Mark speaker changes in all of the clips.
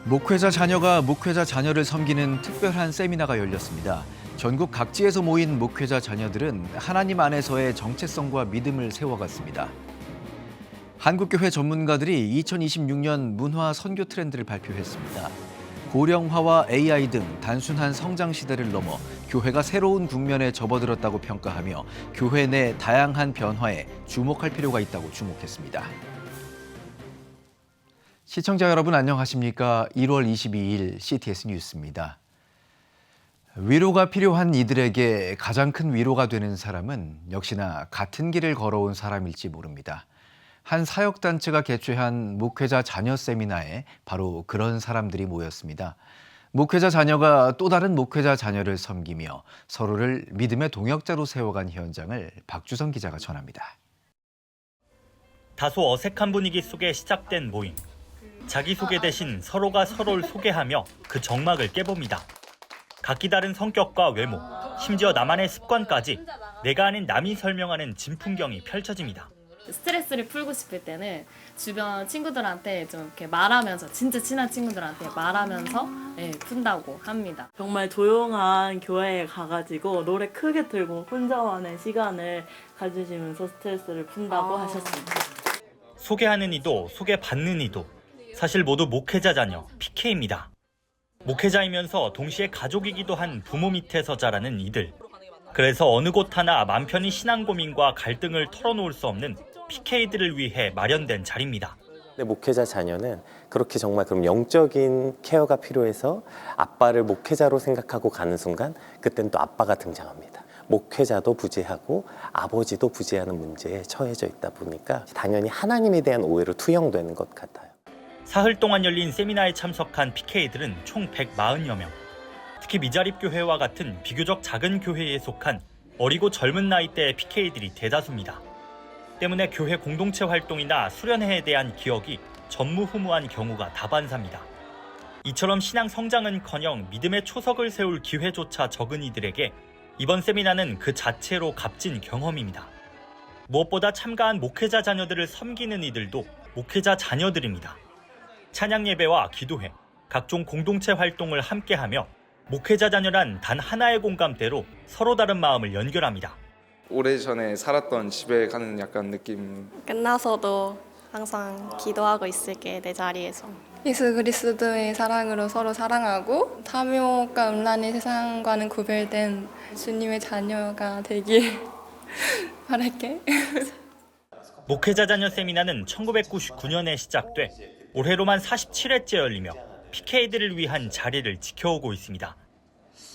Speaker 1: 목회자 자녀가 목회자 자녀를 섬기는 특별한 세미나가 열렸습니다. 전국 각지에서 모인 목회자 자녀들은 하나님 안에서의 정체성과 믿음을 세워갔습니다. 한국교회 전문가들이 2026년 문화 선교 트렌드를 발표했습니다. 고령화와 AI 등 단순한 성장 시대를 넘어 교회가 새로운 국면에 접어들었다고 평가하며 교회 내 다양한 변화에 주목할 필요가 있다고 주목했습니다. 시청자 여러분 안녕하십니까? 1월 22일 CTS 뉴스입니다. 위로가 필요한 이들에게 가장 큰 위로가 되는 사람은 역시나 같은 길을 걸어온 사람일지 모릅니다. 한 사역단체가 개최한 목회자 자녀 세미나에 바로 그런 사람들이 모였습니다. 목회자 자녀가 또 다른 목회자 자녀를 섬기며 서로를 믿음의 동역자로 세워간 현장을 박주성 기자가 전합니다.
Speaker 2: 다소 어색한 분위기 속에 시작된 모임. 자기소개 대신 서로가 서로를 소개하며 그 정막을 깨봅니다. 각기 다른 성격과 외모, 심지어 나만의 습관까지 내가 아닌 남이 설명하는 진풍경이 펼쳐집니다.
Speaker 3: 스트레스를 풀고 싶을 때는 주변 친구들한테 좀 이렇게 말하면서, 진짜 친한 친구들한테 말하면서 푼다고 합니다.
Speaker 4: 정말 조용한 교회에 가가지고 노래 크게 틀고 혼자만의 시간을 가지시면서 스트레스를 푼다고 하셨습니다.
Speaker 2: 소개하는 이도 소개받는 이도 사실 모두 목회자 자녀 PK입니다. 목회자이면서 동시에 가족이기도 한 부모 밑에서 자라는 이들. 그래서 어느 곳 하나 맘 편히 신앙 고민과 갈등을 털어놓을 수 없는 PK들을 위해 마련된 자리입니다.
Speaker 5: 목회자 자녀는 그렇게 정말 그럼 영적인 케어가 필요해서 아빠를 목회자로 생각하고 가는 순간 그때는 또 아빠가 등장합니다. 목회자도 부재하고 아버지도 부재하는 문제에 처해져 있다 보니까 당연히 하나님에 대한 오해로 투영되는 것 같아요.
Speaker 2: 사흘 동안 열린 세미나에 참석한 PK들은 총 140여 명. 특히 미자립교회와 같은 비교적 작은 교회에 속한 어리고 젊은 나이대의 PK들이 대다수입니다. 때문에 교회 공동체 활동이나 수련회에 대한 기억이 전무후무한 경우가 다반사입니다. 이처럼 신앙 성장은커녕 믿음의 초석을 세울 기회조차 적은 이들에게 이번 세미나는 그 자체로 값진 경험입니다. 무엇보다 참가한 목회자 자녀들을 섬기는 이들도 목회자 자녀들입니다. 찬양 예배와 기도회, 각종 공동체 활동을 함께하며 목회자 자녀란 단 하나의 공감대로 서로 다른 마음을 연결합니다.
Speaker 6: 오래전에 살았던 집에 가는 약간 느낌.
Speaker 7: 끝나서도 항상 기도하고 있을게, 내 자리에서.
Speaker 8: 예수 그리스도의 사랑으로 서로 사랑하고 탐욕과 음란의 세상과는 구별된 주님의 자녀가 되길 바랄게.
Speaker 2: 목회자 자녀 세미나는 1999년에 시작돼 올해로만 47회째 열리며 PK들을 위한 자리를 지켜오고 있습니다.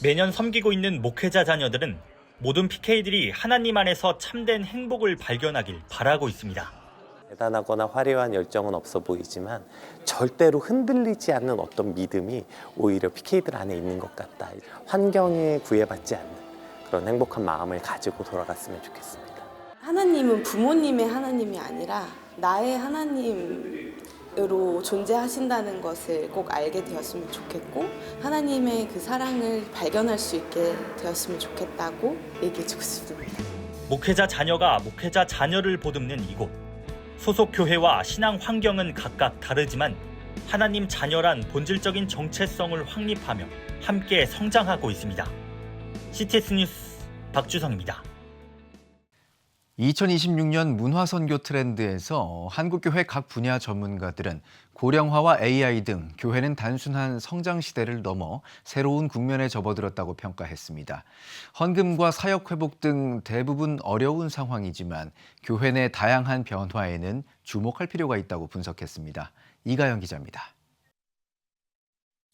Speaker 2: 매년 섬기고 있는 목회자 자녀들은 모든 PK들이 하나님 안에서 참된 행복을 발견하길 바라고 있습니다.
Speaker 5: 대단하거나 화려한 열정은 없어 보이지만 절대로 흔들리지 않는 어떤 믿음이 오히려 PK들 안에 있는 것 같다. 환경에 구애받지 않는 그런 행복한 마음을 가지고 돌아갔으면 좋겠습니다.
Speaker 9: 하나님은 부모님의 하나님이 아니라 나의 하나님으로 존재하신다는 것을 꼭 알게 되었으면 좋겠고, 하나님의 그 사랑을 발견할 수 있게 되었으면 좋겠다고 얘기해주고 싶습니다.
Speaker 2: 목회자 자녀가 목회자 자녀를 보듬는 이곳. 소속 교회와 신앙 환경은 각각 다르지만 하나님 자녀란 본질적인 정체성을 확립하며 함께 성장하고 있습니다. CTS 뉴스 박주성입니다.
Speaker 1: 2026년 문화선교 트렌드에서 한국교회 각 분야 전문가들은 고령화와 AI 등 교회는 단순한 성장 시대를 넘어 새로운 국면에 접어들었다고 평가했습니다. 헌금과 사역 회복 등 대부분 어려운 상황이지만 교회 내 다양한 변화에는 주목할 필요가 있다고 분석했습니다. 이가영 기자입니다.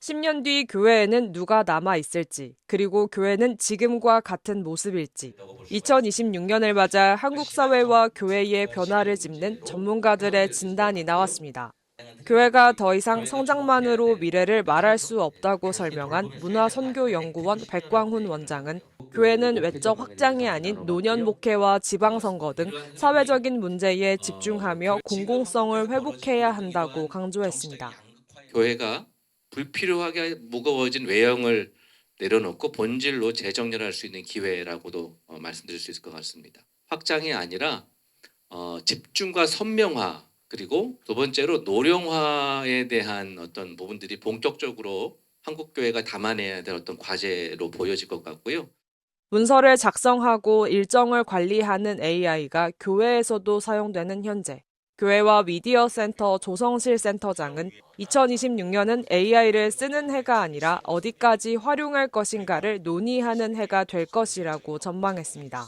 Speaker 10: 10년 뒤 교회에는 누가 남아있을지, 그리고 교회는 지금과 같은 모습일지, 2026년을 맞아 한국 사회와 교회의 변화를 짚는 전문가들의 진단이 나왔습니다. 교회가 더 이상 성장만으로 미래를 말할 수 없다고 설명한 문화선교연구원 백광훈 원장은 교회는 외적 확장이 아닌 노년 목회와 지방선거 등 사회적인 문제에 집중하며 공공성을 회복해야 한다고 강조했습니다.
Speaker 11: 교회가 불필요하게 무거워진 외형을 내려놓고 본질로 재정렬할 수 있는 기회라고도 말씀드릴 수 있을 것 같습니다. 확장이 아니라 집중과 선명화, 그리고 두 번째로 노령화에 대한 어떤 부분들이 본격적으로 한국 교회가 담아내야 될 어떤 과제로 보여질 것 같고요.
Speaker 10: 문서를 작성하고 일정을 관리하는 AI가 교회에서도 사용되는 현재, 교회와 미디어 센터 조성실 센터장은 2026년은 AI를 쓰는 해가 아니라 어디까지 활용할 것인가를 논의하는 해가 될 것이라고 전망했습니다.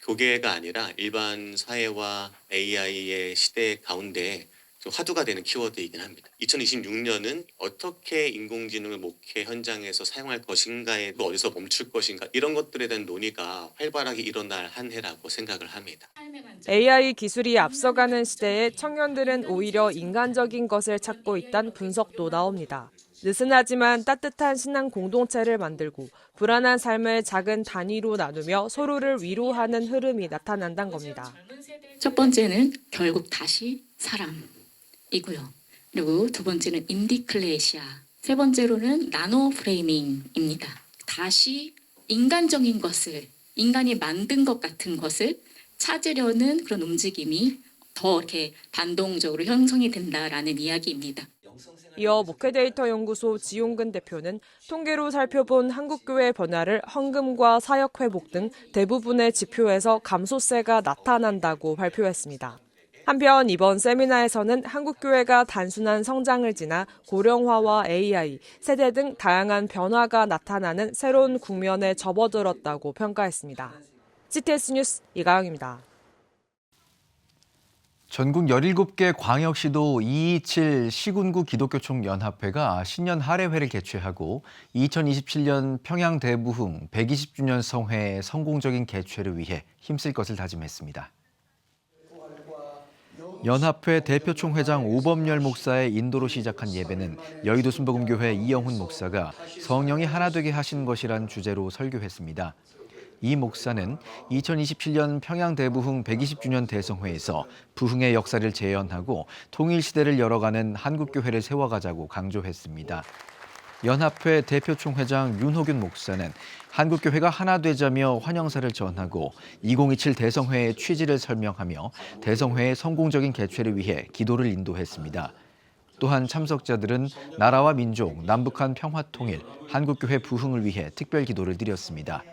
Speaker 12: 교계가 아니라 일반 사회와 AI의 시대 가운데 좀 화두가 되는 키워드이긴 합니다. 2026년은 어떻게 인공지능을 목회 현장에서 사용할 것인가에 어디서 멈출 것인가 이런 것들에 대한 논의가 활발하게 일어날 한 해라고 생각을 합니다.
Speaker 10: AI 기술이 앞서가는 시대에 청년들은 오히려 인간적인 것을 찾고 있다는 분석도 나옵니다. 느슨하지만 따뜻한 신앙 공동체를 만들고 불안한 삶을 작은 단위로 나누며 서로를 위로하는 흐름이 나타난다는 겁니다.
Speaker 13: 첫 번째는 결국 다시 사람이고요. 그리고 두 번째는 인디클레시아, 세 번째로는 나노 프레이밍입니다. 다시 인간적인 것을, 인간이 만든 것 같은 것을 찾으려는 그런 움직임이 더 이렇게 반동적으로 형성이 된다라는 이야기입니다.
Speaker 10: 이어 목회데이터 연구소 지용근 대표는 통계로 살펴본 한국교회 변화를 헌금과 사역 회복 등 대부분의 지표에서 감소세가 나타난다고 발표했습니다. 한편 이번 세미나에서는 한국교회가 단순한 성장을 지나 고령화와 AI, 세대 등 다양한 변화가 나타나는 새로운 국면에 접어들었다고 평가했습니다. CTS 뉴스 이가영입니다.
Speaker 1: 전국 17개 광역시도 227 시군구 기독교총연합회가 신년 할애회를 개최하고 2027년 평양 대부흥 120주년 성회의 성공적인 개최를 위해 힘쓸 것을 다짐했습니다. 연합회 대표총회장 오범열 목사의 인도로 시작한 예배는 여의도 순복음교회 이영훈 목사가 성령이 하나 되게 하신 것이란 주제로 설교했습니다. 이 목사는 2027년 평양 대부흥 120주년 대성회에서 부흥의 역사를 재현하고 통일시대를 열어가는 한국교회를 세워가자고 강조했습니다. 연합회 대표총회장 윤호균 목사는 한국교회가 하나 되자며 환영사를 전하고 2027 대성회의 취지를 설명하며 대성회의 성공적인 개최를 위해 기도를 인도했습니다. 또한 참석자들은 나라와 민족, 남북한 평화통일, 한국교회 부흥을 위해 특별 기도를 드렸습니다.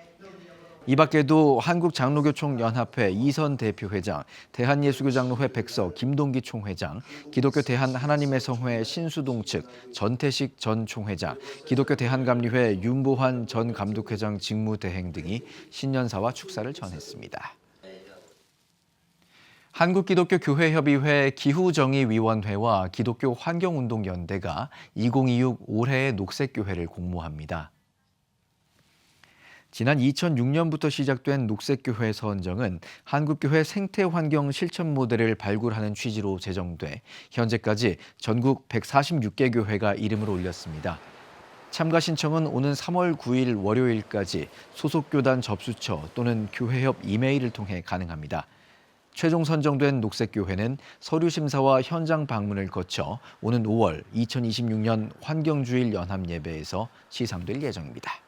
Speaker 1: 이 밖에도 한국장로교총연합회 이선 대표회장, 대한예수교장로회 백석 김동기 총회장, 기독교 대한하나님의 성회 신수동 측 전태식 전 총회장, 기독교 대한감리회 윤보환 전 감독회장 직무대행 등이 신년사와 축사를 전했습니다. 한국기독교교회협의회 기후정의위원회와 기독교 환경운동연대가 2026 올해의 녹색교회를 공모합니다. 지난 2006년부터 시작된 녹색교회 선정은 한국교회 생태환경 실천 모델을 발굴하는 취지로 제정돼 현재까지 전국 146개 교회가 이름을 올렸습니다. 참가 신청은 오는 3월 9일 월요일까지 소속 교단 접수처 또는 교회협 이메일을 통해 가능합니다. 최종 선정된 녹색교회는 서류 심사와 현장 방문을 거쳐 오는 5월 2026년 환경주일 연합예배에서 시상될 예정입니다.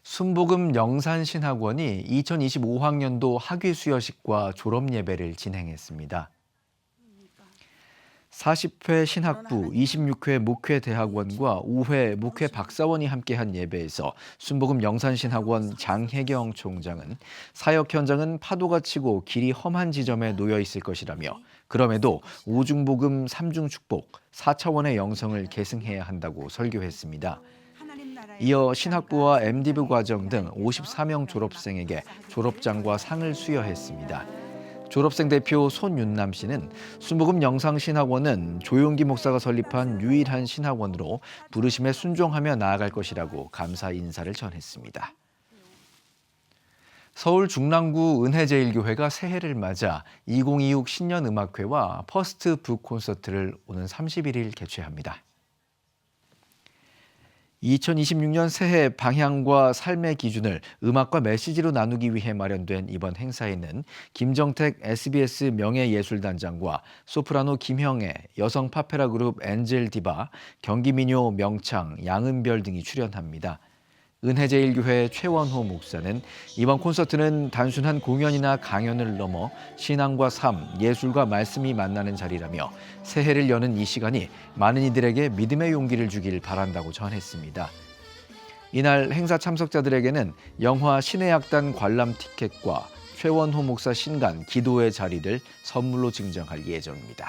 Speaker 1: 순복음 영산신학원이 2025학년도 학위 수여식과 졸업예배를 진행했습니다. 40회 신학부, 26회 목회대학원과 5회 목회박사원이 함께한 예배에서 순복음 영산신학원 장혜경 총장은 사역 현장은 파도가 치고 길이 험한 지점에 놓여 있을 것이라며 그럼에도 5중복음 3중축복, 4차원의 영성을 계승해야 한다고 설교했습니다. 이어 신학부와 MDiv 과정 등 54명 졸업생에게 졸업장과 상을 수여했습니다. 졸업생 대표 손윤남 씨는 순복음 영상신학원은 조용기 목사가 설립한 유일한 신학원으로 부르심에 순종하며 나아갈 것이라고 감사 인사를 전했습니다. 서울 중랑구 은혜제일교회가 새해를 맞아 2026 신년음악회와 퍼스트 북 콘서트를 오는 31일 개최합니다. 2026년 새해 방향과 삶의 기준을 음악과 메시지로 나누기 위해 마련된 이번 행사에는 김정택 SBS 명예예술단장과 소프라노 김형애, 여성 파페라 그룹 엔젤 디바, 경기민요 명창, 양은별 등이 출연합니다. 은혜제일교회 최원호 목사는 이번 콘서트는 단순한 공연이나 강연을 넘어 신앙과 삶, 예술과 말씀이 만나는 자리라며 새해를 여는 이 시간이 많은 이들에게 믿음의 용기를 주길 바란다고 전했습니다. 이날 행사 참석자들에게는 영화 신의 약단 관람 티켓과 최원호 목사 신간 기도의 자리를 선물로 증정할 예정입니다.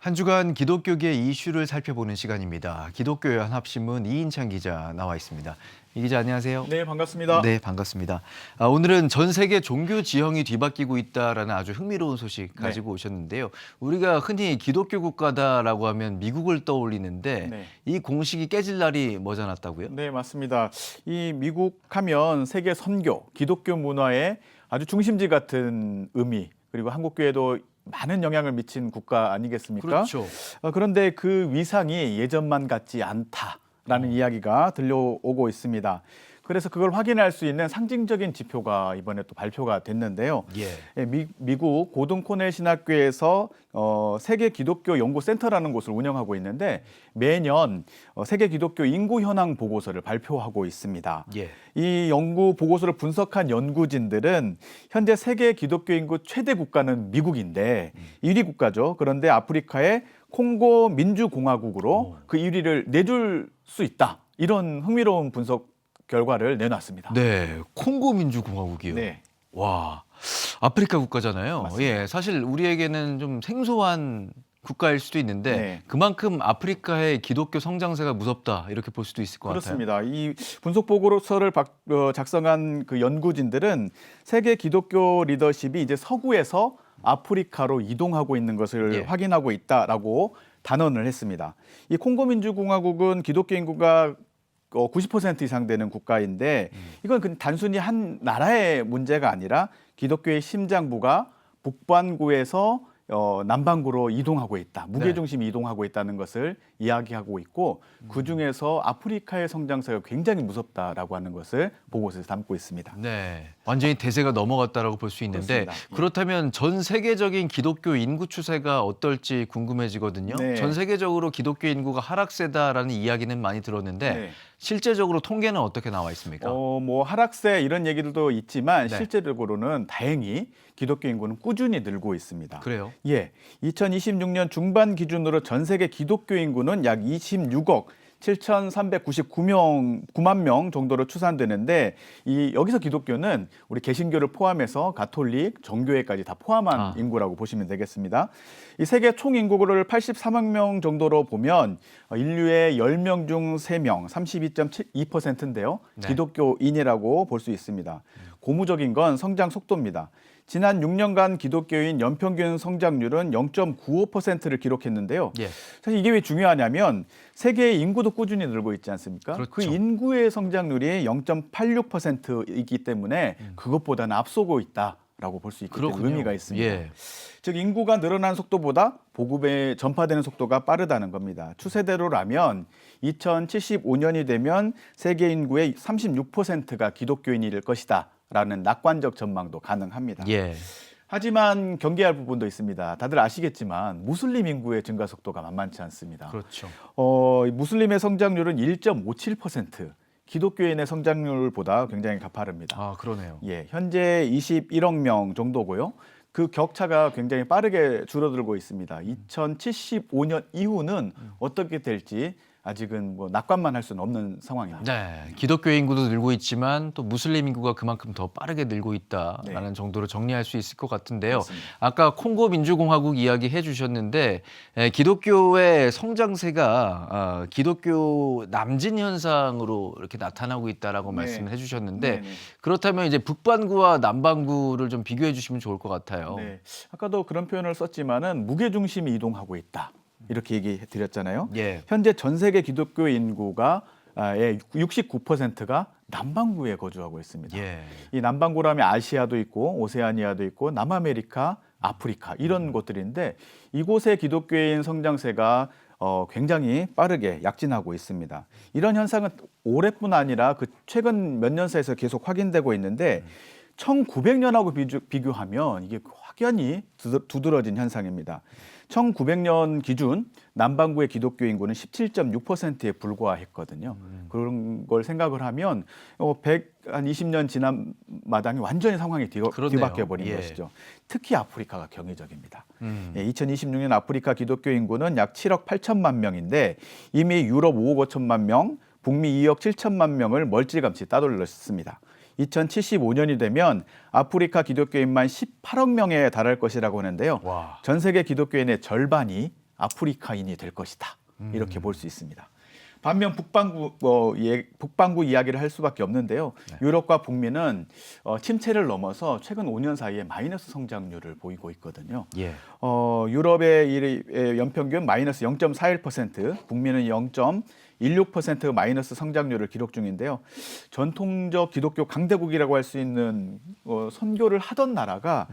Speaker 1: 한 주간 기독교계 이슈를 살펴보는 시간입니다. 기독교 연합신문 이인찬 기자 나와 있습니다. 이 기자 안녕하세요.
Speaker 14: 네, 반갑습니다.
Speaker 1: 네, 반갑습니다. 오늘은 전 세계 종교 지형이 뒤바뀌고 있다라는 아주 흥미로운 소식 가지고 오셨는데요. 우리가 흔히 기독교 국가다라고 하면 미국을 떠올리는데 이 공식이 깨질 날이 머지않았다고요?
Speaker 14: 네, 맞습니다. 이 미국 하면 세계 선교, 기독교 문화의 아주 중심지 같은 의미, 그리고 한국교회도 많은 영향을 미친 국가 아니겠습니까?
Speaker 1: 그렇죠.
Speaker 14: 그런데 그 위상이 예전만 같지 않다라는 이야기가 들려오고 있습니다. 그래서 그걸 확인할 수 있는 상징적인 지표가 이번에 또 발표가 됐는데요. 미국 고등 코넬 신학교에서 세계 기독교 연구 센터라는 곳을 운영하고 있는데 매년 세계 기독교 인구 현황 보고서를 발표하고 있습니다. 이 연구 보고서를 분석한 연구진들은 현재 세계 기독교 인구 최대 국가는 미국인데 1위 국가죠. 그런데 아프리카의 콩고 민주공화국으로 그 1위를 내줄 수 있다. 이런 흥미로운 분석 결과를 내놨습니다.
Speaker 1: 네, 콩고 민주공화국이요.
Speaker 14: 네.
Speaker 1: 와, 아프리카 국가잖아요.
Speaker 14: 맞습니다.
Speaker 1: 예, 사실 우리에게는 좀 생소한 국가일 수도 있는데 그만큼 아프리카의 기독교 성장세가 무섭다 이렇게 볼 수도 있을 것
Speaker 14: 그렇습니다.
Speaker 1: 같아요.
Speaker 14: 이 분석 보고서를 작성한 그 연구진들은 세계 기독교 리더십이 이제 서구에서 아프리카로 이동하고 있는 것을 확인하고 있다라고 단언을 했습니다. 이 콩고 민주공화국은 기독교 인구가 90% 이상 되는 국가인데 이건 단순히 한 나라의 문제가 아니라 기독교의 심장부가 북반구에서 남반구로 이동하고 있다. 무게중심이 이동하고 있다는 것을 이야기하고 있고 그중에서 아프리카의 성장세가 굉장히 무섭다라고 하는 것을 보고서에 담고 있습니다.
Speaker 1: 네, 완전히 대세가 넘어갔다라고 볼 수 있는데 그렇다면 전 세계적인 기독교 인구 추세가 어떨지 궁금해지거든요. 전 세계적으로 기독교 인구가 하락세다라는 이야기는 많이 들었는데 실제적으로 통계는 어떻게 나와 있습니까?
Speaker 14: 뭐 하락세 이런 얘기들도 있지만 실제적으로는 다행히 기독교 인구는 꾸준히 늘고 있습니다.
Speaker 1: 그래요?
Speaker 14: 예, 2026년 중반 기준으로 전 세계 기독교 인구는 약 26억 7,399만 명 정도로 추산되는데 여기서 기독교는 우리 개신교를 포함해서 가톨릭, 정교회까지 다 포함한 인구라고 보시면 되겠습니다. 이 세계 총 인구를 83억 명 정도로 보면 인류의 10명 중 3명, 32.2%인데요. 기독교인이라고 볼 수 있습니다. 고무적인 건 성장 속도입니다. 지난 6년간 기독교인 연평균 성장률은 0.95%를 기록했는데요. 사실 이게 왜 중요하냐면 세계의 인구도 꾸준히 늘고 있지 않습니까? 그 인구의 성장률이 0.86%이기 때문에 그것보다는 앞서고 있다라고 볼 수 있기 때문에 의미가 있습니다. 즉 인구가 늘어난 속도보다 보급에 전파되는 속도가 빠르다는 겁니다. 추세대로라면 2075년이 되면 세계 인구의 36%가 기독교인일 것이다. 라는 낙관적 전망도 가능합니다. 하지만 경계할 부분도 있습니다. 다들 아시겠지만 무슬림 인구의 증가 속도가 만만치 않습니다.
Speaker 1: 그렇죠.
Speaker 14: 무슬림의 성장률은 1.57%, 기독교인의 성장률보다 굉장히 가파릅니다.
Speaker 1: 그러네요.
Speaker 14: 현재 21억 명 정도고요. 그 격차가 굉장히 빠르게 줄어들고 있습니다. 2075년 이후는 어떻게 될지 아직은 뭐 낙관만 할 수는 없는 상황입니다.
Speaker 1: 네, 기독교 인구도 늘고 있지만 또 무슬림 인구가 그만큼 더 빠르게 늘고 있다라는 정도로 정리할 수 있을 것 같은데요.
Speaker 14: 맞습니다.
Speaker 1: 아까 콩고 민주공화국 이야기 해주셨는데 기독교의 성장세가 기독교 남진 현상으로 이렇게 나타나고 있다라고 말씀을 해주셨는데 그렇다면 이제 북반구와 남반구를 좀 비교해 주시면 좋을 것 같아요.
Speaker 14: 아까도 그런 표현을 썼지만은 무게중심이 이동하고 있다. 이렇게 얘기해 드렸잖아요. 현재 전 세계 기독교 인구가 69%가 남반구에 거주하고 있습니다. 이 남반구라면 아시아도 있고 오세아니아도 있고 남아메리카, 아프리카 이런 곳들인데 이곳의 기독교인 성장세가 굉장히 빠르게 약진하고 있습니다. 이런 현상은 올해뿐 아니라 그 최근 몇 년 사이에서 계속 확인되고 있는데 1900년하고 비교하면 이게 확연히 두드러진 현상입니다. 1900년 기준 남반구의 기독교 인구는 17.6%에 불과했거든요. 그런 걸 생각을 하면 120년 지난 마당에 완전히 상황이 뒤바뀌어 버린
Speaker 1: 예.
Speaker 14: 것이죠. 특히 아프리카가 경이적입니다. 2026년 아프리카 기독교 인구는 약 7억 8천만 명인데 이미 유럽 5억 5천만 명, 북미 2억 7천만 명을 멀찌감치 따돌렸습니다. 2075년이 되면 아프리카 기독교인만 18억 명에 달할 것이라고 하는데요.
Speaker 1: 와.
Speaker 14: 전 세계 기독교인의 절반이 아프리카인이 될 것이다. 이렇게 볼 수 있습니다. 반면 북반구 이야기를 할 수밖에 없는데요. 유럽과 북미는 침체를 넘어서 최근 5년 사이에 마이너스 성장률을 보이고 있거든요.
Speaker 1: 예.
Speaker 14: 유럽의 연평균 마이너스 0.41%, 북미는 0.16% 마이너스 성장률을 기록 중인데요. 전통적 기독교 강대국이라고 할 수 있는 선교를 하던 나라가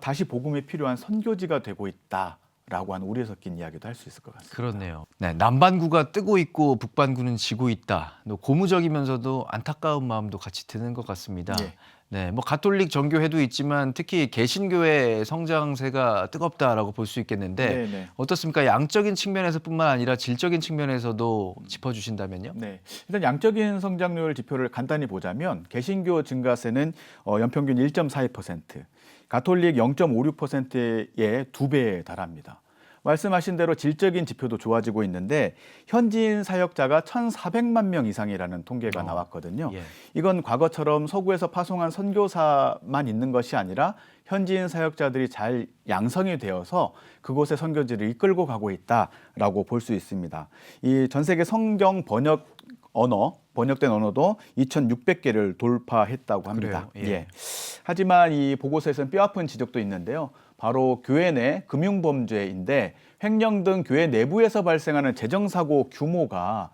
Speaker 14: 다시 복음이 필요한 선교지가 되고 있다라고 하는 우려 섞인 이야기도 할 수 있을 것 같습니다.
Speaker 1: 그렇네요. 네, 남반구가 뜨고 있고 북반구는 지고 있다. 고무적이면서도 안타까운 마음도 같이 드는 것 같습니다.
Speaker 14: 예.
Speaker 1: 네, 뭐 가톨릭 정교회도 있지만 특히 개신교의 성장세가 뜨겁다라고 볼 수 있겠는데
Speaker 14: 네네.
Speaker 1: 어떻습니까? 양적인 측면에서뿐만 아니라 질적인 측면에서도 짚어주신다면요.
Speaker 14: 네, 일단 양적인 성장률 지표를 간단히 보자면 개신교 증가세는 연평균 1.42%, 가톨릭 0.56%의 2배에 달합니다. 말씀하신 대로 질적인 지표도 좋아지고 있는데 현지인 사역자가 1,400만 명 이상이라는 통계가 나왔거든요.
Speaker 1: 예.
Speaker 14: 이건 과거처럼 서구에서 파송한 선교사만 있는 것이 아니라 현지인 사역자들이 잘 양성이 되어서 그곳의 선교지를 이끌고 가고 있다라고 볼 수 있습니다. 이 전 세계 성경 번역된 언어도 2,600개를 돌파했다고 합니다.
Speaker 1: 그래요? 예.
Speaker 14: 하지만 이 보고서에서는 뼈아픈 지적도 있는데요. 바로 교회 내 금융범죄인데 횡령 등 교회 내부에서 발생하는 재정사고 규모가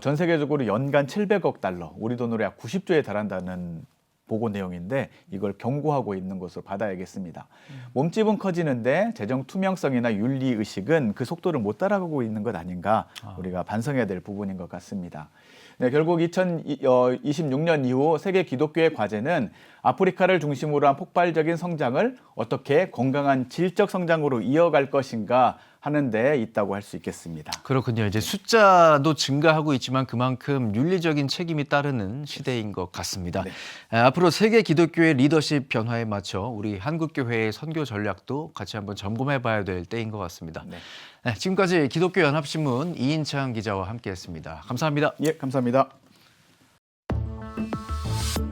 Speaker 14: 전 세계적으로 연간 700억 달러, 우리 돈으로 약 90조에 달한다는 보고 내용인데 이걸 경고하고 있는 것으로 받아야겠습니다. 몸집은 커지는데 재정 투명성이나 윤리의식은 그 속도를 못 따라가고 있는 것 아닌가 우리가 반성해야 될 부분인 것 같습니다. 네, 결국 2026년 이후 세계 기독교의 과제는 아프리카를 중심으로 한 폭발적인 성장을 어떻게 건강한 질적 성장으로 이어갈 것인가 하는 데 있다고 할 수 있겠습니다.
Speaker 1: 그렇군요. 이제 숫자도 증가하고 있지만 그만큼 윤리적인 책임이 따르는 시대인 것 같습니다.
Speaker 14: 네.
Speaker 1: 앞으로 세계 기독교의 리더십 변화에 맞춰 우리 한국교회의 선교 전략도 같이 한번 점검해 봐야 될 때인 것 같습니다.
Speaker 14: 네.
Speaker 1: 네, 지금까지 기독교 연합신문 이인창 기자와 함께했습니다. 감사합니다.
Speaker 14: 예, 감사합니다.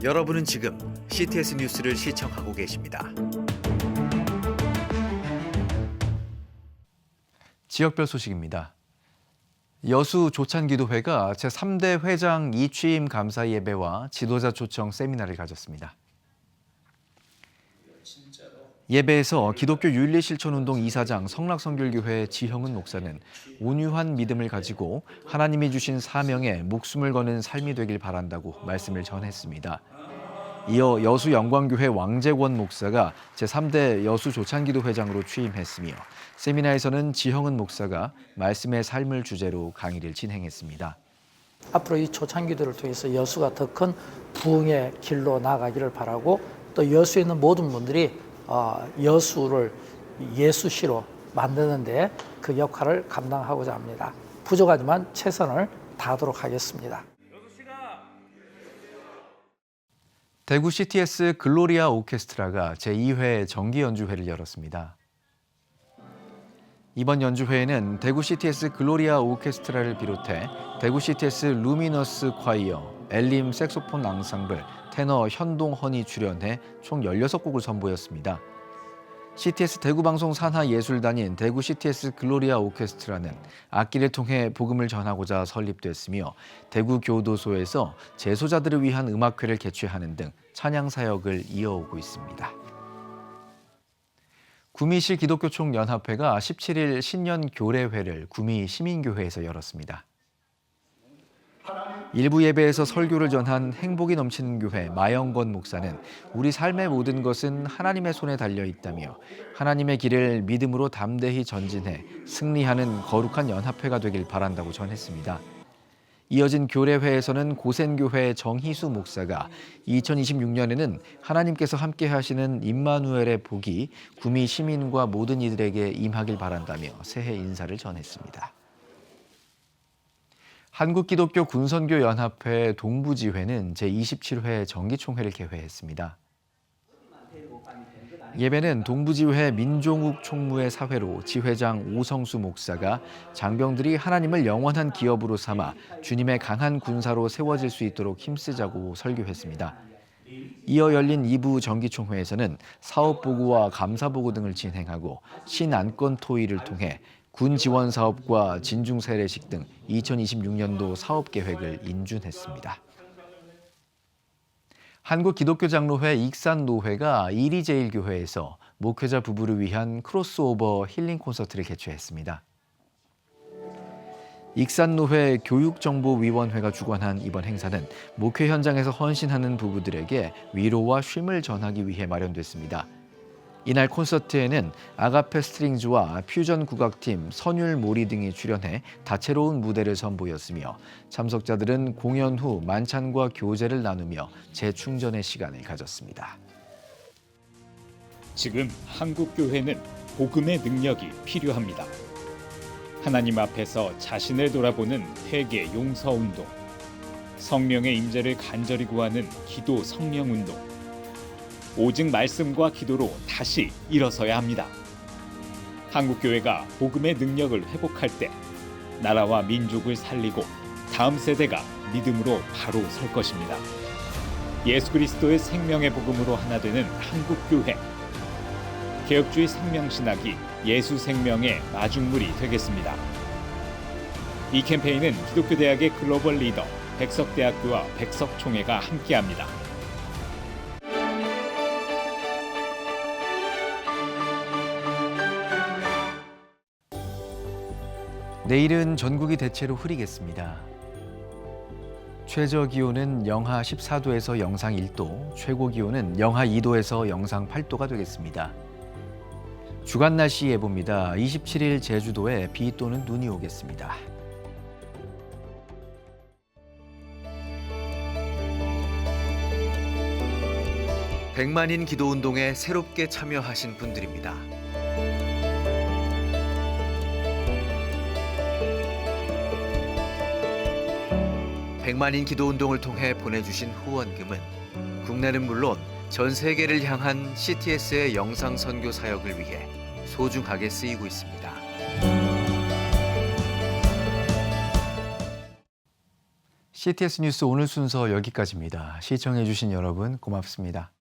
Speaker 1: 여러분은 지금 CTS 뉴스를 시청하고 계십니다. 지역별 소식입니다. 여수 조찬기도회가 제3대 회장 이취임 감사 예배와 지도자 초청 세미나를 가졌습니다. 예배에서 기독교 윤리실천운동 이사장 성락선결교회 지형은 목사는 온유한 믿음을 가지고 하나님이 주신 사명에 목숨을 거는 삶이 되길 바란다고 말씀을 전했습니다. 이어 여수 영광교회 왕재권 목사가 제3대 여수 조찬기도 회장으로 취임했으며 세미나에서는 지형은 목사가 말씀의 삶을 주제로 강의를 진행했습니다.
Speaker 15: 앞으로 이 조찬기도를 통해서 여수가 더 큰 부흥의 길로 나아가기를 바라고 또 여수에 있는 모든 분들이 여수를 예수시로 만드는 데 그 역할을 감당하고자 합니다. 부족하지만 최선을 다하도록 하겠습니다.
Speaker 1: 대구 CTS 글로리아 오케스트라가 제2회 정기 연주회를 열었습니다. 이번 연주회에는 대구 CTS 글로리아 오케스트라를 비롯해 대구 CTS 루미너스 콰이어, 엘림 색소폰 앙상블, 테너 현동헌이 출연해 총 16곡을 선보였습니다. CTS 대구방송 산하예술단인 대구 CTS 글로리아 오케스트라는 악기를 통해 복음을 전하고자 설립됐으며 대구 교도소에서 재소자들을 위한 음악회를 개최하는 등 찬양 사역을 이어오고 있습니다. 구미시 기독교총연합회가 17일 신년 교례회를 구미 시민교회에서 열었습니다. 일부 예배에서 설교를 전한 행복이 넘치는 교회 마영건 목사는 우리 삶의 모든 것은 하나님의 손에 달려 있다며 하나님의 길을 믿음으로 담대히 전진해 승리하는 거룩한 연합회가 되길 바란다고 전했습니다. 이어진 교례회에서는 고센교회 정희수 목사가 2026년에는 하나님께서 함께 하시는 임마누엘의 복이 구미 시민과 모든 이들에게 임하길 바란다며 새해 인사를 전했습니다. 한국기독교 군선교연합회 동부지회는 제27회 정기총회를 개회했습니다. 예배는 동부지회 민종욱 총무의 사회로 지회장 오성수 목사가 장병들이 하나님을 영원한 기업으로 삼아 주님의 강한 군사로 세워질 수 있도록 힘쓰자고 설교했습니다. 이어 열린 2부 정기총회에서는 사업보고와 감사보고 등을 진행하고 신안건 토의를 통해 군 지원 사업과 진중 세례식 등 2026년도 사업 계획을 인준했습니다. 한국기독교장로회 익산노회가 이리제일교회에서 목회자 부부를 위한 크로스오버 힐링 콘서트를 개최했습니다. 익산노회 교육정보위원회가 주관한 이번 행사는 목회 현장에서 헌신하는 부부들에게 위로와 쉼을 전하기 위해 마련됐습니다. 이날 콘서트에는 아가페 스트링즈와 퓨전 국악팀 선율 모리 등이 출연해 다채로운 무대를 선보였으며 참석자들은 공연 후 만찬과 교제를 나누며 재충전의 시간을 가졌습니다.
Speaker 16: 지금 한국 교회는 복음의 능력이 필요합니다. 하나님 앞에서 자신을 돌아보는 회개 용서 운동, 성령의 임재를 간절히 구하는 기도 성령 운동, 오직 말씀과 기도로 다시 일어서야 합니다. 한국교회가 복음의 능력을 회복할 때 나라와 민족을 살리고 다음 세대가 믿음으로 바로 설 것입니다. 예수 그리스도의 생명의 복음으로 하나 되는 한국교회. 개혁주의 생명신학이 예수 생명의 마중물이 되겠습니다. 이 캠페인은 기독교대학의 글로벌 리더 백석대학교와 백석총회가 함께합니다.
Speaker 1: 내일은 전국이 대체로 흐리겠습니다. 최저 기온은 영하 14도에서 영상 1도, 최고 기온은 영하 2도에서 영상 8도가 되겠습니다. 주간 날씨 예보입니다. 27일 제주도에 비 또는 눈이 오겠습니다. 백만인 기도운동에 새롭게 참여하신 분들입니다. 백만인 기도운동을 통해 보내주신 후원금은 국내는 물론 전 세계를 향한 CTS의 영상 선교 사역을 위해 소중하게 쓰이고 있습니다. CTS 뉴스 오늘 순서 여기까지입니다. 시청해주신 여러분 고맙습니다.